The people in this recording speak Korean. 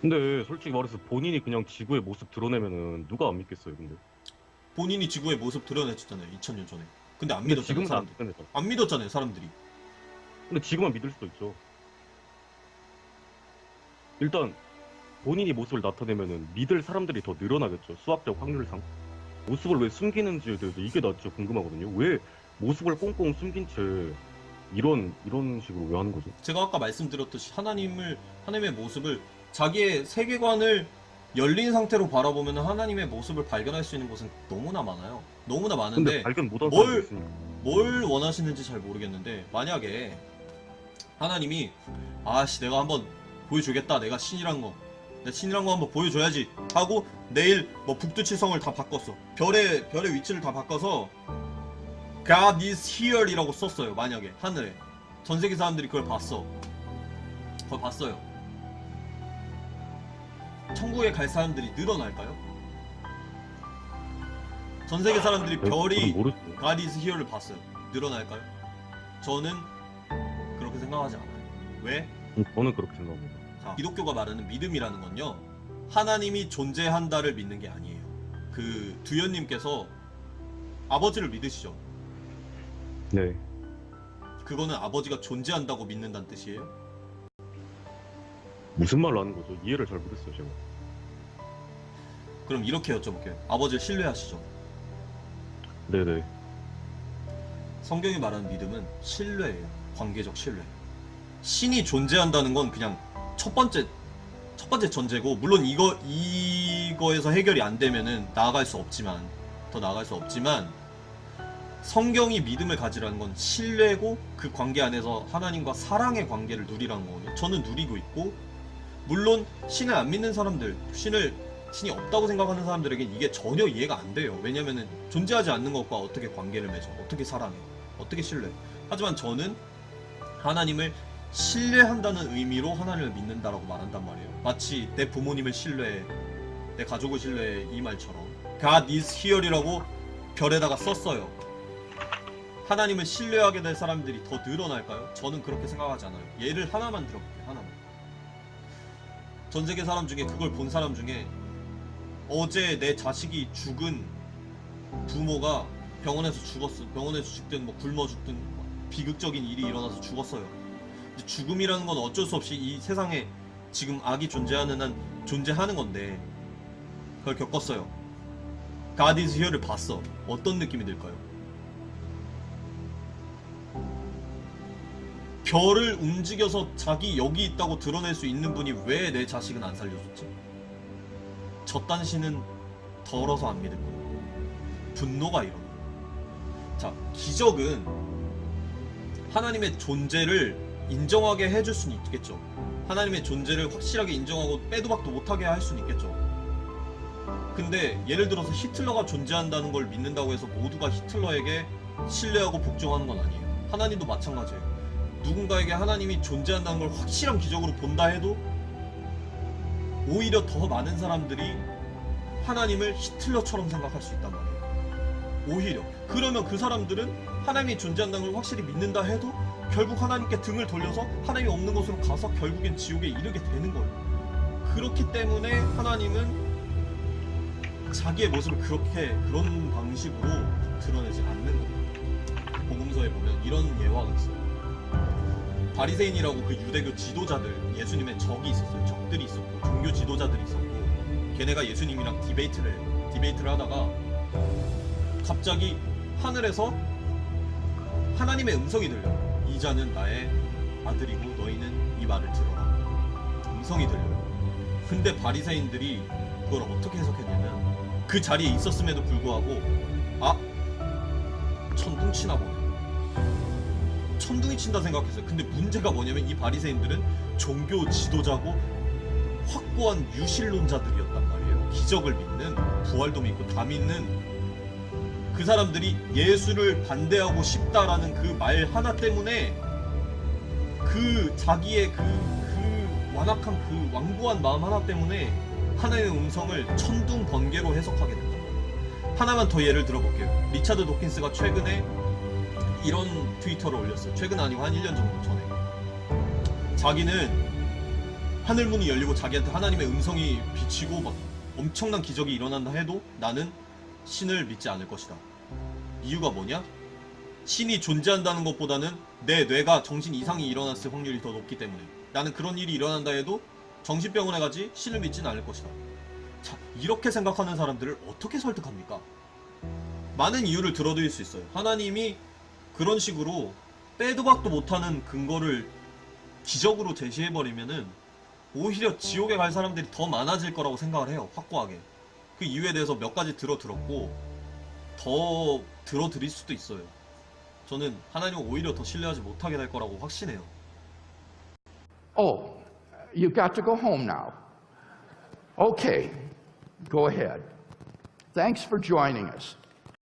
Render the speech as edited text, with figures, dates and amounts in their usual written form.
근데 솔직히 말해서 본인이 그냥 지구의 모습 드러내면은 누가 안 믿겠어요, 근데. 본인이 지구의 모습 드러냈잖아요, 2000년 전에. 근데 안 근데 믿었잖아요, 지금은 안 사람들이. 믿겠죠. 안 믿었잖아요, 사람들이. 근데 지금은 믿을 수도 있죠. 일단 본인이 모습을 나타내면은 믿을 사람들이 더 늘어나겠죠. 수학적 확률상. 모습을 왜 숨기는지에 대해서 이게 나 진짜 궁금하거든요. 왜 모습을 꽁꽁 숨긴 채 이런 식으로 왜 하는 거죠? 제가 아까 말씀드렸듯이 하나님의 모습을, 자기의 세계관을 열린 상태로 바라보면 하나님의 모습을 발견할 수 있는 곳은 너무나 많아요. 너무나 근데 많은데, 발견 못한 사람도 뭘, 있으니까. 뭘 원하시는지 잘 모르겠는데, 만약에 하나님이, 아씨, 내가 한번 보여주겠다. 내가 신이란 거. 내가 신이란 거 한번 보여줘야지. 하고, 내일 뭐 북두칠성을 다 바꿨어. 별의 위치를 다 바꿔서, God is here 이라고 썼어요. 만약에, 하늘에. 전 세계 사람들이 그걸 봤어. 그걸 봤어요. 천국에 갈 사람들이 늘어날까요? 전 세계 사람들이 저는 별이 모르죠. God is here를 봤어요. 늘어날까요? 저는 그렇게 생각하지 않아요. 왜? 저는 그렇게 생각합니다. 자, 기독교가 말하는 믿음이라는 건요, 하나님이 존재한다를 믿는 게 아니에요. 그 두현님께서 아버지를 믿으시죠? 네. 그거는 아버지가 존재한다고 믿는다는 뜻이에요? 무슨 말로 하는 거죠? 이해를 잘 못했어요, 제가. 그럼 이렇게 여쭤볼게요. 아버지를 신뢰하시죠? 네네. 성경이 말하는 믿음은 신뢰예요. 관계적 신뢰. 신이 존재한다는 건 그냥 첫 번째 전제고, 물론 이거에서 해결이 안 되면은 나아갈 수 없지만, 성경이 믿음을 가지라는 건 신뢰고, 그 관계 안에서 하나님과 사랑의 관계를 누리라는 거거든요. 저는 누리고 있고, 물론 신을 안 믿는 사람들, 신이 없다고 생각하는 사람들에겐 이게 전혀 이해가 안 돼요. 왜냐면은 존재하지 않는 것과 어떻게 관계를 맺어, 어떻게 사랑해, 어떻게 신뢰해. 하지만 저는 하나님을 신뢰한다는 의미로 하나님을 믿는다라고 말한단 말이에요. 마치 내 부모님을 신뢰해, 내 가족을 신뢰해, 이 말처럼. God is here이라고 별에다가 썼어요. 하나님을 신뢰하게 될 사람들이 더 늘어날까요? 저는 그렇게 생각하지 않아요. 예를 하나만 들어볼게요. 하나만. 전 세계 사람 중에, 그걸 본 사람 중에, 어제 내 자식이 죽은 부모가 병원에서 죽었어. 병원에서 죽든 뭐 굶어 죽든 비극적인 일이 일어나서 죽었어요. 죽음이라는 건 어쩔 수 없이 이 세상에 지금 악이 존재하는 한 존재하는 건데, 그걸 겪었어요. God is here를 봤어. 어떤 느낌이 들까요? 별을 움직여서 자기 여기 있다고 드러낼 수 있는 분이 왜 내 자식은 안 살려줬지? 저딴 신은 더러서 안 믿을 거예요. 분노가 일어나. 자, 기적은 하나님의 존재를 인정하게 해줄 수는 있겠죠. 하나님의 존재를 확실하게 인정하고 빼도 박도 못하게 할 수는 있겠죠. 근데 예를 들어서 히틀러가 존재한다는 걸 믿는다고 해서 모두가 히틀러에게 신뢰하고 복종하는 건 아니에요. 하나님도 마찬가지예요. 누군가에게 하나님이 존재한다는 걸 확실한 기적으로 본다 해도 오히려 더 많은 사람들이 하나님을 히틀러처럼 생각할 수 있단 말이에요. 오히려. 그러면 그 사람들은 하나님이 존재한다는 걸 확실히 믿는다 해도 결국 하나님께 등을 돌려서 하나님이 없는 곳으로 가서 결국엔 지옥에 이르게 되는 거예요. 그렇기 때문에 하나님은 자기의 모습을 그런 방식으로 드러내지 않는 거예요. 복음서에 보면 이런 예화가 있어요. 바리새인이라고 그 유대교 지도자들, 예수님의 적이 있었어요. 적들이 있었고, 종교 지도자들이 있었고, 걔네가 예수님이랑 디베이트를 하다가 갑자기 하늘에서 하나님의 음성이 들려요. 이 자는 나의 아들이고 너희는 이 말을 들어라. 음성이 들려요. 근데 바리새인들이 그걸 어떻게 해석했냐면, 그 자리에 있었음에도 불구하고, 아, 천둥 치나 보네, 천둥이 친다 생각했어요. 근데 문제가 뭐냐면 이 바리새인들은 종교 지도자고 확고한 유실론자들이었단 말이에요. 기적을 믿는, 부활도 믿고 다 믿는 그 사람들이 예수를 반대하고 싶다라는 그 말 하나 때문에 그 자기의 그 완악한 그 완고한 마음 하나 때문에 하나님의 음성을 천둥 번개로 해석하게 된단 말이에요. 하나만 더 예를 들어볼게요. 리차드 도킨스가 최근에 이런 트위터를 올렸어요. 최근 아니고 한 1년 정도 전에. 자기는 하늘문이 열리고 자기한테 하나님의 음성이 비치고 막 엄청난 기적이 일어난다 해도 나는 신을 믿지 않을 것이다. 이유가 뭐냐? 신이 존재한다는 것보다는 내 뇌가 정신 이상이 일어났을 확률이 더 높기 때문에 나는 그런 일이 일어난다 해도 정신병원에 가지 신을 믿지는 않을 것이다. 자, 이렇게 생각하는 사람들을 어떻게 설득합니까? 많은 이유를 들어드릴 수 있어요. 하나님이 그런 식으로 빼도 박도 못하는 근거를 기적으로 제시해버리면은 오히려 지옥에 갈 사람들이 더 많아질 거라고 생각을 해요. 확고하게. 그 이유에 대해서 몇 가지 들었고 더 들어드릴 수도 있어요. 저는 하나님을 오히려 더 신뢰하지 못하게 될 거라고 확신해요. Oh, you've got to go home now. Okay, go ahead. Thanks for joining us.